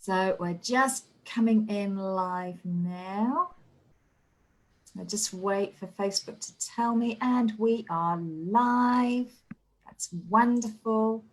So we're just coming in live now. I just wait for Facebook to tell me, and we are live. That's wonderful.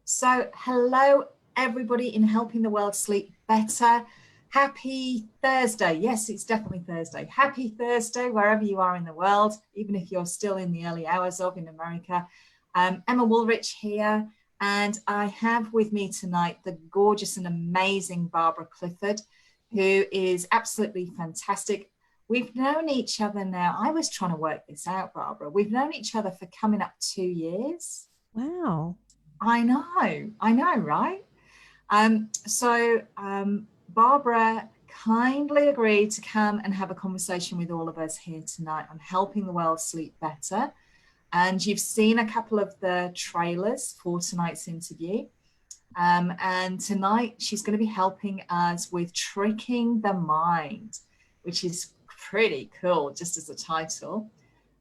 So hello, everybody in Helping the World Sleep Better. Happy Thursday. Yes, it's definitely Thursday. Happy Thursday, wherever you are in the world, even if you're still in the early hours of in America. Emma Woolrich here. And I have with me tonight the gorgeous and amazing Barbara Clifford, who is absolutely fantastic. We've known each other now. I was trying to work this out, Barbara. We've known each other for coming up 2 years. Wow. I know, right? Barbara kindly agreed to come and have a conversation with all of us here tonight on helping the world sleep better. And you've seen a couple of the trailers for tonight's interview. And tonight she's going to be helping us with tricking the mind, which is pretty cool, just as a title.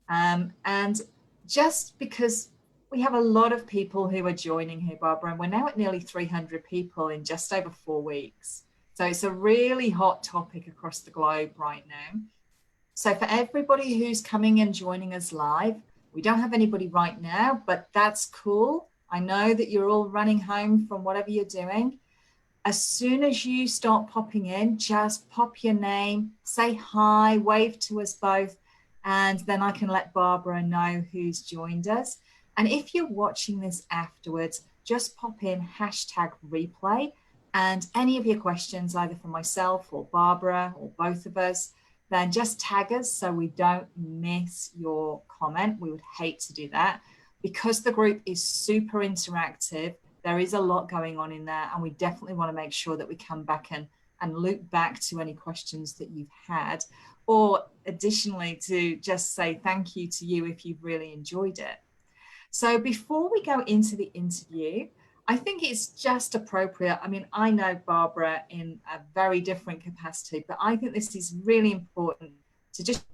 And just because we have a lot of people who are joining here, Barbara, and we're now at nearly 300 people in just over 4 weeks. So it's a really hot topic across the globe right now. So for everybody who's coming and joining us live, we don't have anybody right now, but that's cool. I know that you're all running home from whatever you're doing. As soon as you start popping in, just pop your name, say hi, wave to us both, and then I can let Barbara know who's joined us. And if you're watching this afterwards, just pop in #replay, and any of your questions, either for myself or Barbara or both of us, then just tag us so we don't miss your comment. We would hate to do that. Because the group is super interactive, there is a lot going on in there, and we definitely want to make sure that we come back and loop back to any questions that you've had, or additionally to just say thank you to you if you've really enjoyed it. So before we go into the interview, I think it's just appropriate. I mean, I know Barbara in a very different capacity, but I think this is really important to just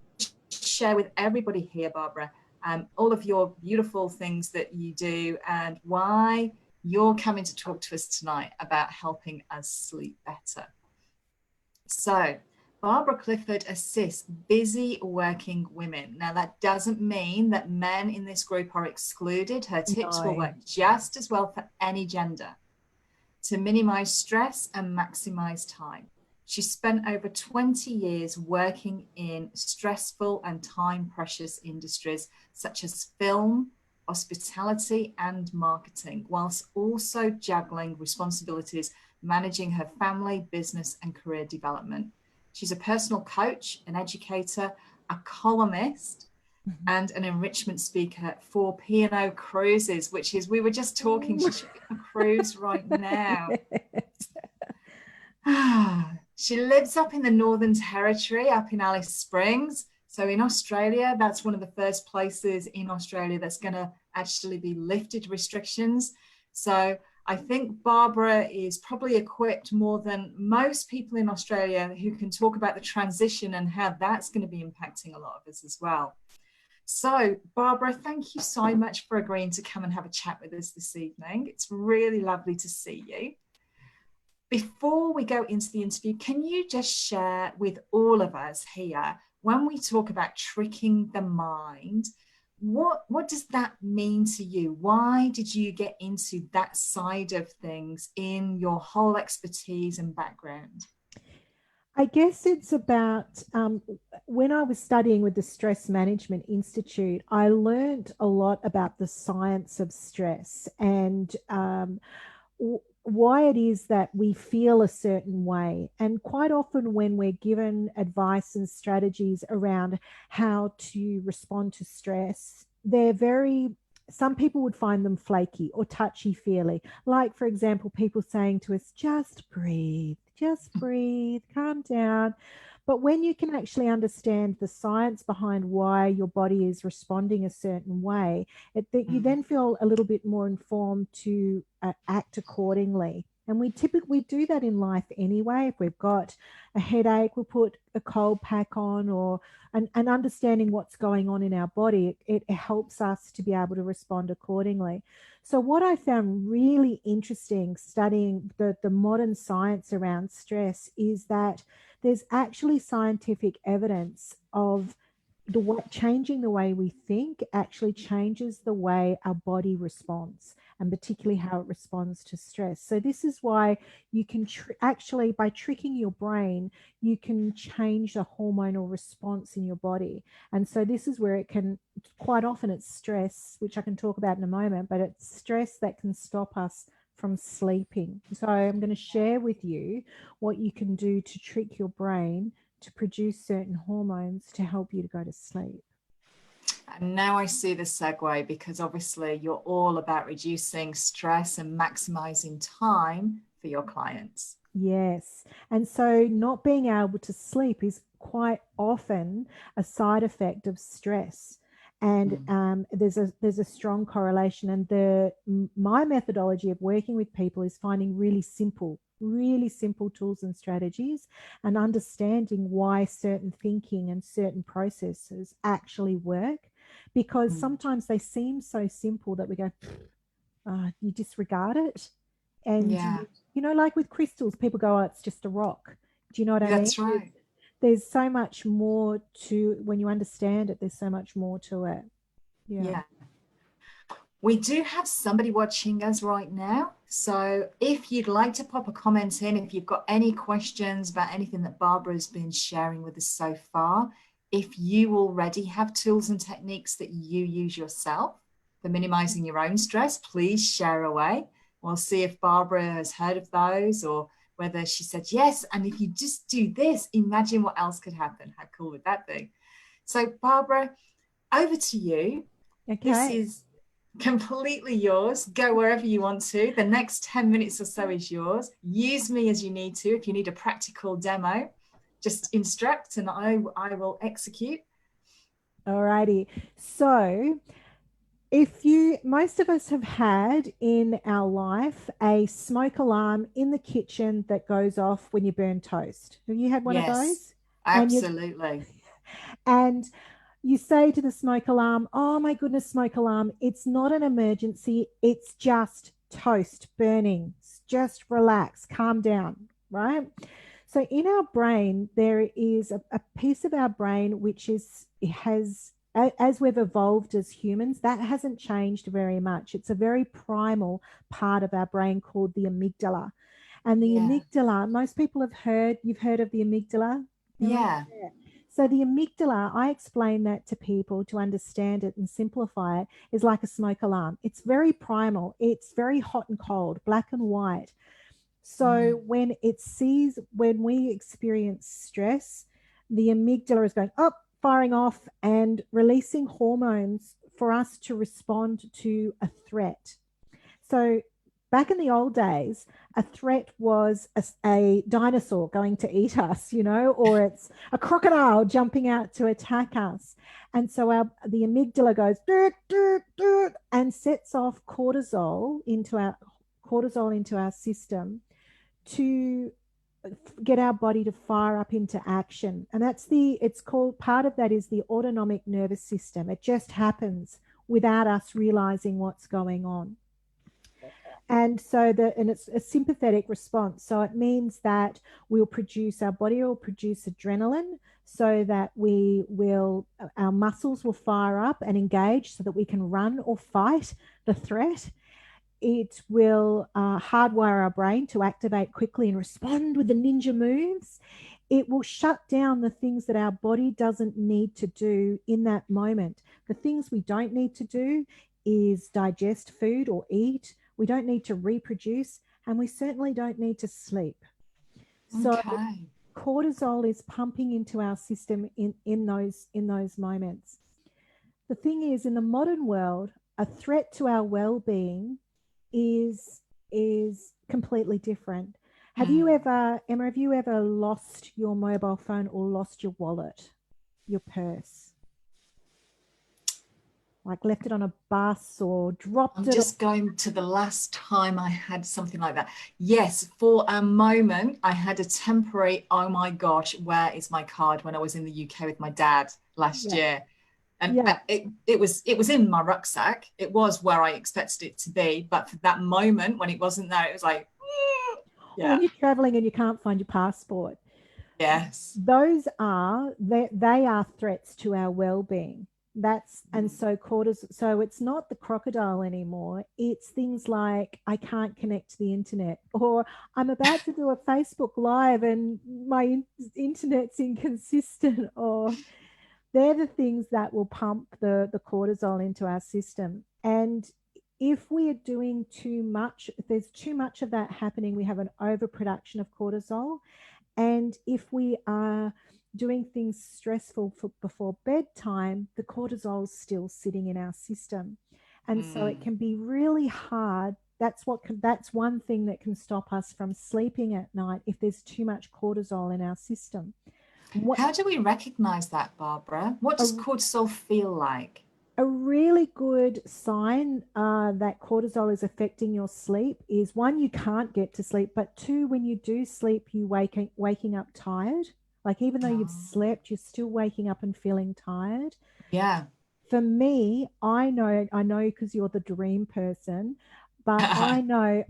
share with everybody here, Barbara, all of your beautiful things that you do and why you're coming to talk to us tonight about helping us sleep better. So Barbara Clifford assists busy working women. Now, that doesn't mean that men in this group are excluded. Her tips will work just as well for any gender to minimize stress and maximize time. She spent over 20 years working in stressful and time-precious industries such as film, hospitality, and marketing, whilst also juggling responsibilities managing her family, business, and career development. She's a personal coach, an educator, a columnist, and an enrichment speaker for P&O Cruises, which is, we were just talking, she should be on a cruise right now. She lives up in the Northern Territory, up in Alice Springs. So in Australia, that's one of the first places in Australia that's going to actually be lifted restrictions. So I think Barbara is probably equipped more than most people in Australia who can talk about the transition and how that's going to be impacting a lot of us as well. So Barbara, thank you so much for agreeing to come and have a chat with us this evening. It's really lovely to see you. Before we go into the interview, can you just share with all of us here, when we talk about tricking the mind, what does that mean to you? Why did you get into that side of things in your whole expertise and background? I guess it's about when I was studying with the Stress Management Institute, I learned a lot about the science of stress and why it is that we feel a certain way. And quite often when we're given advice and strategies around how to respond to stress, some people would find them flaky or touchy-feely. Like, for example, people saying to us, just breathe, calm down. But when you can actually understand the science behind why your body is responding a certain way, you then feel a little bit more informed to act accordingly. And we typically do that in life anyway. If we've got a headache, we'll put a cold pack on, or and understanding what's going on in our body, it helps us to be able to respond accordingly. So what I found really interesting studying the modern science around stress is that there's actually scientific evidence of changing the way we think actually changes the way our body responds, and particularly how it responds to stress. So this is why you can actually, by tricking your brain, you can change the hormonal response in your body. And so this is where it can, quite often it's stress, which I can talk about in a moment, but it's stress that can stop us from sleeping. So I'm going to share with you what you can do to trick your brain to produce certain hormones to help you to go to sleep. And now I see the segue, because obviously you're all about reducing stress and maximizing time for your clients. Yes. And so not being able to sleep is quite often a side effect of stress. And there's a strong correlation. And my methodology of working with people is finding really simple tools and strategies, and understanding why certain thinking and certain processes actually work, because sometimes they seem so simple that we go, you disregard it. And Yeah, like with crystals, people go, oh, it's just a rock. Do you know what I mean? that's right. There's so much more to, when you understand it, there's so much more to it. Yeah. We do have somebody watching us right now. So if you'd like to pop a comment in, if you've got any questions about anything that Barbara's been sharing with us so far, if you already have tools and techniques that you use yourself for minimizing your own stress, please share away. We'll see if Barbara has heard of those, or whether she said yes. And if you just do this, imagine what else could happen. How cool would that be? So Barbara, over to you. Okay. This is completely yours. Go wherever you want to. The next 10 minutes or so is yours. Use me as you need to. If you need a practical demo, just instruct and I will execute. Alrighty. So most of us have had in our life a smoke alarm in the kitchen that goes off when you burn toast. Have you had one of those? Absolutely. And you say to the smoke alarm, oh my goodness, smoke alarm, it's not an emergency. It's just toast burning. Just relax, calm down, right? So in our brain, there is a piece of our brain which has, as we've evolved as humans, that hasn't changed very much. It's a very primal part of our brain called the amygdala. And the amygdala, most people you've heard of the amygdala? Yeah. So the amygdala, I explain that to people to understand it and simplify it, is like a smoke alarm. It's very primal. It's very hot and cold, black and white. So when we experience stress, the amygdala is going up, firing off and releasing hormones for us to respond to a threat. So back in the old days, a threat was a dinosaur going to eat us, or it's a crocodile jumping out to attack us. And so the amygdala goes and sets off cortisol into our system to get our body to fire up into action. And it's called, part of that is the autonomic nervous system. It just happens without us realizing what's going on. And so it's a sympathetic response. So it means that our body will produce adrenaline, so that our muscles will fire up and engage so that we can run or fight the threat. It will hardwire our brain to activate quickly and respond with the ninja moves. It will shut down the things that our body doesn't need to do in that moment. The things we don't need to do is digest food or eat. We don't need to reproduce, and we certainly don't need to sleep. So cortisol is pumping into our system in those moments. The thing is, in the modern world, a threat to our well-being is completely different. Have you ever, Emma, lost your mobile phone or lost your wallet, your purse? like left it on a bus or dropped I'm it. just going to the last time I had something like that. Yes, for a moment, I had a temporary, oh my gosh, where is my card, when I was in the UK with my dad last Yeah, year. And yeah. it was in my rucksack. It was where I expected it to be. But for that moment when it wasn't there, it was like, Or when yeah, you're traveling and you can't find your passport, yes. those are they are threats to our well-being. That's and Mm. so cortisol. So it's not the crocodile anymore. It's things like I can't connect to the internet, or I'm about to do a Facebook live and my internet's inconsistent, or they're the things that will pump the cortisol into our system. And if we are doing too much, if there's too much of that happening, we have an overproduction of cortisol. And if we are doing things stressful before bedtime, the cortisol is still sitting in our system. And so it Mm. can be really hard. That's one thing that can stop us from sleeping at night if there's too much cortisol in our system. What How do we recognize that, Barbara? What a, does cortisol feel like? a really good sign that cortisol is affecting your sleep is one, you can't get to sleep, but two, when you do sleep, you waking up tired. Like even though you've Oh, slept, you're still waking up and feeling tired. yeah. For me, I know because you're the dream person, but I know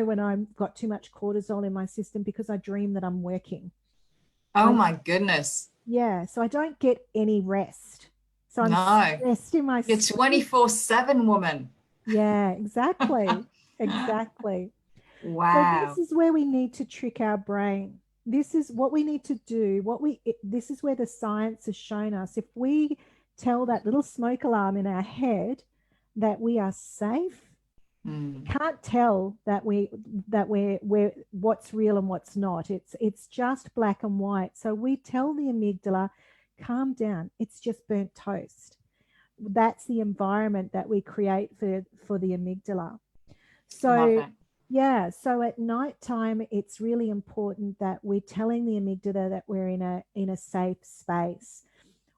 when I've got too much cortisol in my system because I dream that I'm working. Oh I my goodness. Yeah, so I don't get any rest. So I'm No. stressed in my You're sleep. 24/7 woman. Yeah, exactly. Exactly. So this Wow. is where we need to trick our brain. This is what we need to do. This is where the science has shown us. If we tell that little smoke alarm in our head that we are safe, Mm. can't tell that we're what's real and what's not. It's just black and white. So we tell the amygdala, calm down. It's just burnt toast. That's the environment that we create for the amygdala. Love So it. yeah, so at nighttime, it's really important that we're telling the amygdala that we're in a safe space.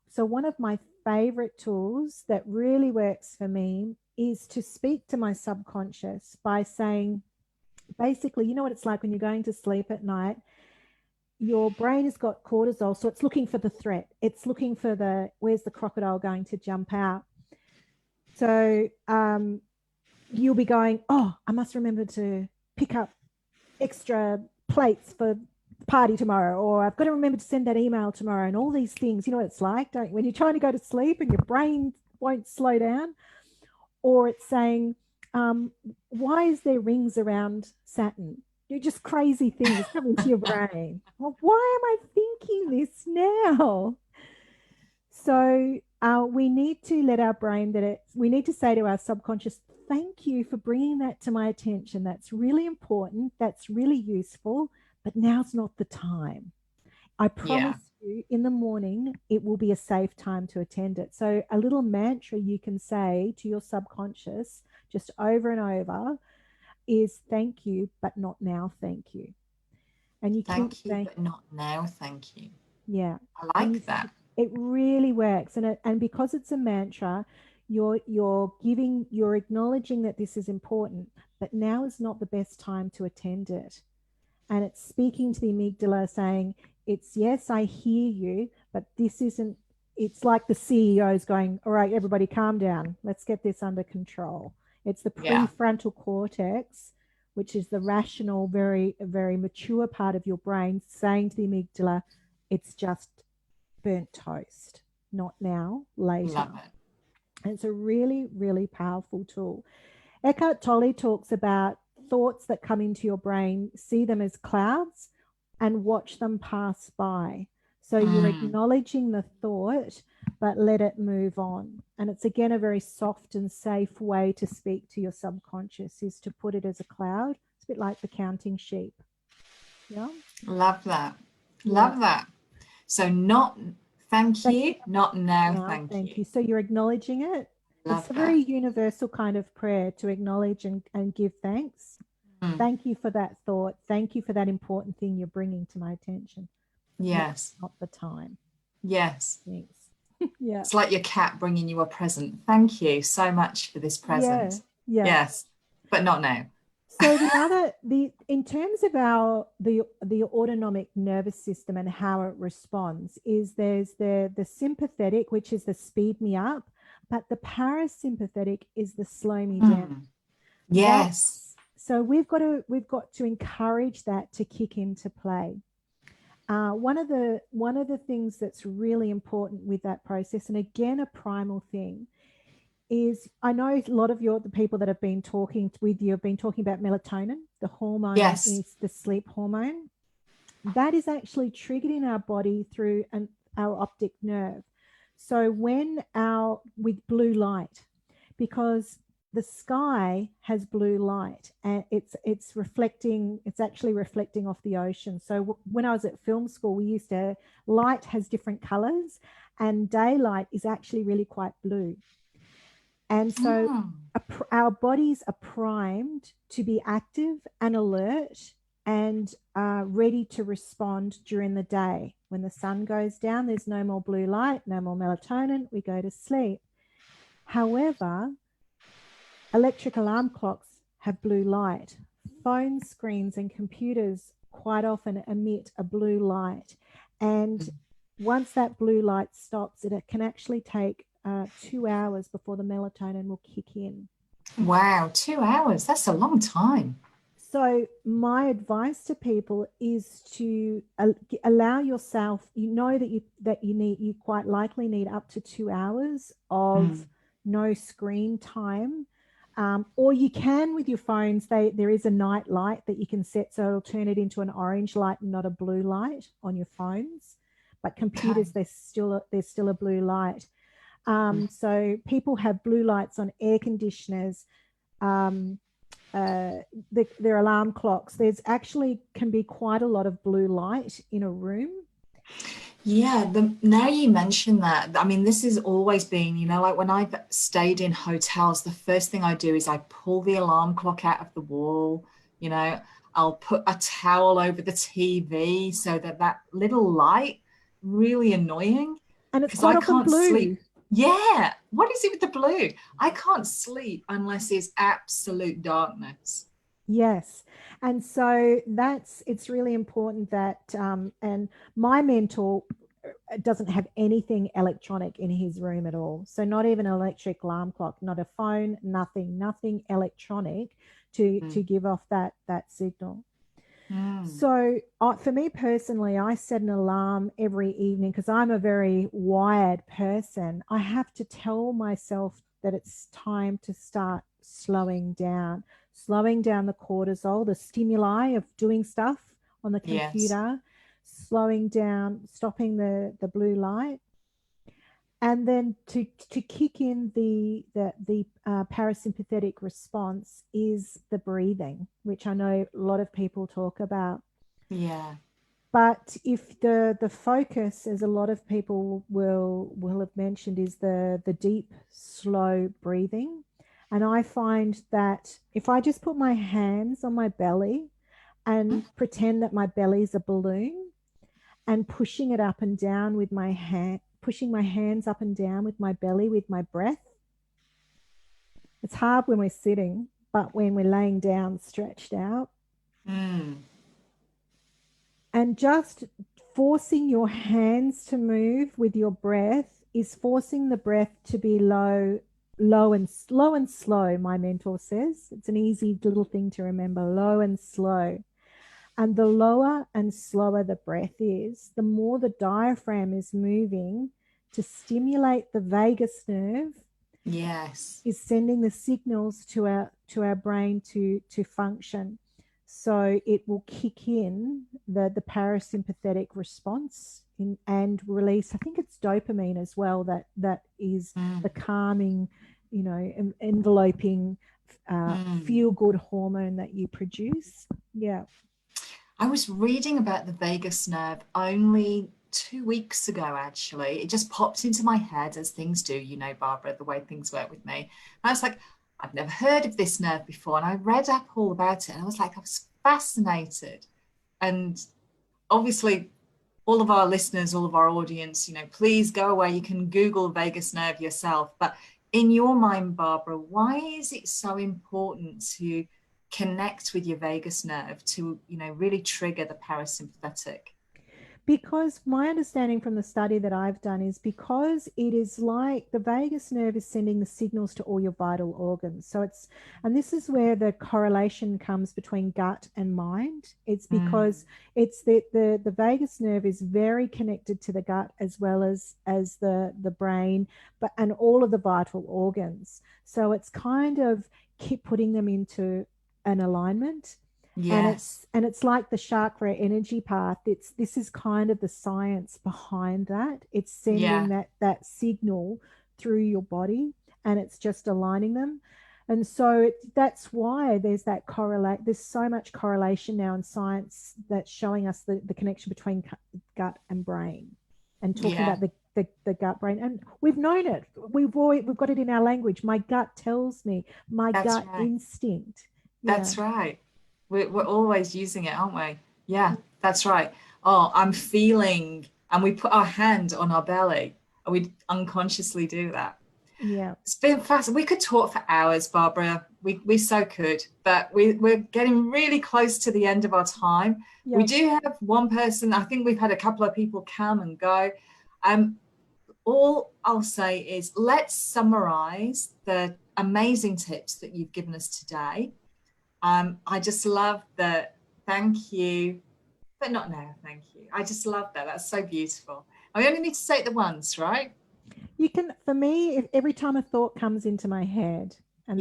So one of my favorite tools that really works for me is to speak to my subconscious by saying, basically, you know what it's like when you're going to sleep at night, your brain has got cortisol, so it's looking for the threat. It's looking for where's the crocodile going to jump out. So you'll be going, oh, I must remember to pick up extra plates for the party tomorrow, or I've got to remember to send that email tomorrow, and all these things. You know what it's like, don't you? When you're trying to go to sleep and your brain won't slow down, or it's saying, why is there rings around Saturn? You're just crazy things coming to your brain. Well, why am I thinking this now? So we need to let our brain we need to say to our subconscious, thank you for bringing that to my attention. That's really important. That's really useful, but now's not the time. I Yeah. promise you in the morning, it will be a safe time to attend it. So a little mantra you can say to your subconscious just over and over is thank you, but not now, thank you. And you keep Thank you, saying, but not now. Thank you. yeah. I And like that. it really works. And because it's a mantra, you're acknowledging that this is important, but now is not the best time to attend it. And it's speaking to the amygdala saying, it's yes, I hear you, but this isn't, it's like the CEO's going, all right, everybody calm down. Let's get this under control. It's the Yeah. prefrontal cortex, which is the rational, very, very mature part of your brain saying to the amygdala, it's just burnt toast, not now, later. Love it. And it's a really, really powerful tool. Eckhart Tolle talks about thoughts that come into your brain, see them as clouds and watch them pass by. So you're Mm. acknowledging the thought, but let it move on. And it's again a very soft and safe way to speak to your subconscious is to put it as a cloud. It's a bit like the counting sheep. Yeah. Love that. Yeah. Love that. So not thank Thank you, not now Now, thank thank you. you. So you're acknowledging it. It's Love a very that. universal kind of prayer to acknowledge and give thanks. Mm. Thank you for that thought. Thank you for that important thing you're bringing to my attention. But now Yes. not the time. Yes. Thanks. Yeah. It's like your cat bringing you a present. Thank you so much for this Yeah. present. Yeah. Yes, but not now. So the in terms of the autonomic nervous system and how it responds is there's the sympathetic, which is the speed me up, but the parasympathetic is the slow me down. Mm, yes. That's so we've got to encourage that to kick into play. One of the things that's really important with that process, and again a primal thing, is I know a lot of the people that have been talking with you have been talking about melatonin. The hormone Yes. is the sleep hormone. That is actually triggered in our body through our optic nerve. So when with blue light, because the sky has blue light and it's actually reflecting off the ocean. So when I was at film school, we used to light has different colors, and daylight is actually really quite blue. And so Mm, our bodies are primed to be active and alert and ready to respond during the day. When the sun goes down, there's no more blue light, no more melatonin, we go to sleep. However, electric alarm clocks have blue light. Phone screens and computers quite often emit a blue light. And once that blue light stops, it can actually take 2 hours before the melatonin will kick in. wow, 2 hours. That's a long time. So my advice to people is to allow yourself. You know you quite likely need up to 2 hours of Mm, no screen time, or you can with your phones. There is a night light that you can set, so it'll turn it into an orange light and not a blue light on your phones. But okay. computers, there's still a blue light. So people have blue lights on air conditioners. Um, uh, their alarm clocks. There's actually can be quite a lot of blue light in a room. Yeah, now you mention that, I mean, this has always been, like when I've stayed in hotels, the first thing I do is I pull the alarm clock out of the wall, you know, I'll put a towel over the TV so that that little light, really annoying And it's because quite I often can't sleep. blue. Yeah, what is it with the blue? I can't sleep unless it's absolute darkness. Yes. And so it's really important that, and my mentor doesn't have anything electronic in his room at all. So not even an electric alarm clock, not a phone, nothing electronic to Mm, give off that signal. mm, So, for me personally, I set an alarm every evening because I'm a very wired person. I have to tell myself that it's time to start slowing down the cortisol, the stimuli of doing stuff on the yes. computer, slowing down, stopping the blue light, and then to kick in the parasympathetic response is the breathing, which I know a lot of people talk about. Yeah. But if the focus, as a lot of people will have mentioned, is the deep slow breathing, and I find that if I just put my hands on my belly and pretend that my belly is a balloon, and pushing it up and down with my hand, pushing my hands up and down with my belly with my breath. It's hard when we're sitting, but when we're laying down, stretched out, Mm, and just forcing your hands to move with your breath is forcing the breath to be low and slow. My mentor says it's an easy little thing to remember: low and slow. And the lower and slower the breath is, the more the diaphragm is moving to stimulate the vagus nerve, yes. is sending the signals to our brain to function. So it will kick in the parasympathetic response and release. I think it's dopamine as well that is the Mm, calming, enveloping, mm. feel good hormone that you produce. Yeah. I was reading about the vagus nerve only 2 weeks ago, actually. It just popped into my head as things do, Barbara, the way things work with me. And I was like, I've never heard of this nerve before. And I read up all about it and I was fascinated. And obviously, all of our listeners, all of our audience, please go away. You can Google vagus nerve yourself. But in your mind, Barbara, why is it so important to connect with your vagus nerve to, really trigger the parasympathetic? Because my understanding from the study that I've done is because it is like the vagus nerve is sending the signals to all your vital organs. So and this is where the correlation comes between gut and mind. It's because it's the vagus nerve is very connected to the gut as well as the brain, and all of the vital organs. So it's kind of keep putting them into an alignment. Yes. And it's like the chakra energy path. This is kind of the science behind that. It's sending that signal through your body, and it's just aligning them. And so that's why there's that correlate. There's so much correlation now in science that's showing us the connection between gut and brain, and talking about the gut brain. And we've known it. We've got it in our language. My gut tells me. My gut instinct. That's right. We're always using it, aren't we? Yeah, that's right. Oh, I'm feeling, and we put our hand on our belly, and we unconsciously do that. Yeah. It's been fast. We could talk for hours, Barbara. We so could, but we're getting really close to the end of our time. Yep. We do have one person. I think we've had a couple of people come and go. All I'll say is let's summarize the amazing tips that you've given us today. I just love that. Thank you, but not now. Thank you. I just love that. That's so beautiful. I only need to say it the once, right? You can, for me, if every time a thought comes into my head, and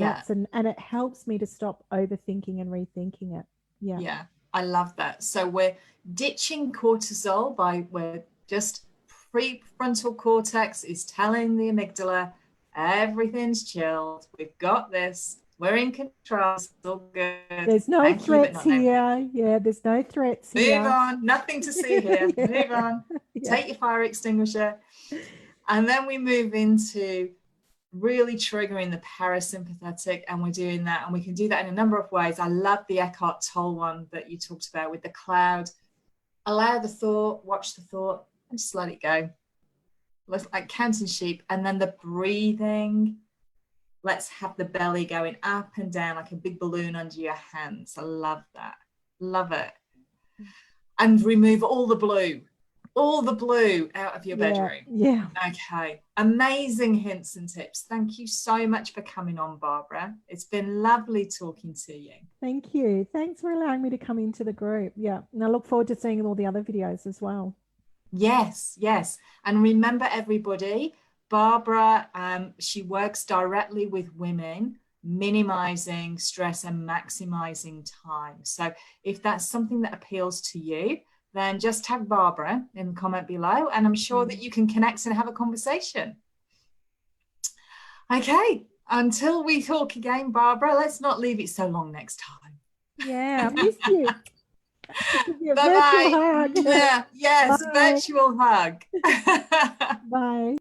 and it helps me to stop overthinking and rethinking it. Yeah. Yeah, I love that. So we're ditching cortisol we're just prefrontal cortex is telling the amygdala, everything's chilled. We've got this. We're in control. It's all good. There's no threats here. Yeah, there's no threats here. Move on. Nothing to see here. Move on. Take your fire extinguisher. And then we move into really triggering the parasympathetic, and we're doing that. And we can do that in a number of ways. I love the Eckhart Tolle one that you talked about with the cloud. Allow the thought, watch the thought, and just let it go. Like counting sheep. And then the breathing. Let's have the belly going up and down like a big balloon under your hands. I love that. Love it. And remove all the blue out of your bedroom. Yeah. Okay. Amazing hints and tips. Thank you so much for coming on, Barbara. It's been lovely talking to you. Thank you. Thanks for allowing me to come into the group. Yeah. And I look forward to seeing all the other videos as well. Yes. And remember, everybody, Barbara, she works directly with women, minimizing stress and maximizing time. So if that's something that appeals to you, then just tag Barbara in the comment below, and I'm sure that you can connect and have a conversation. Okay, until we talk again, Barbara, let's not leave it so long next time. Yeah, I miss you. Bye-bye. Yeah, yes, Bye. virtual hug. Bye.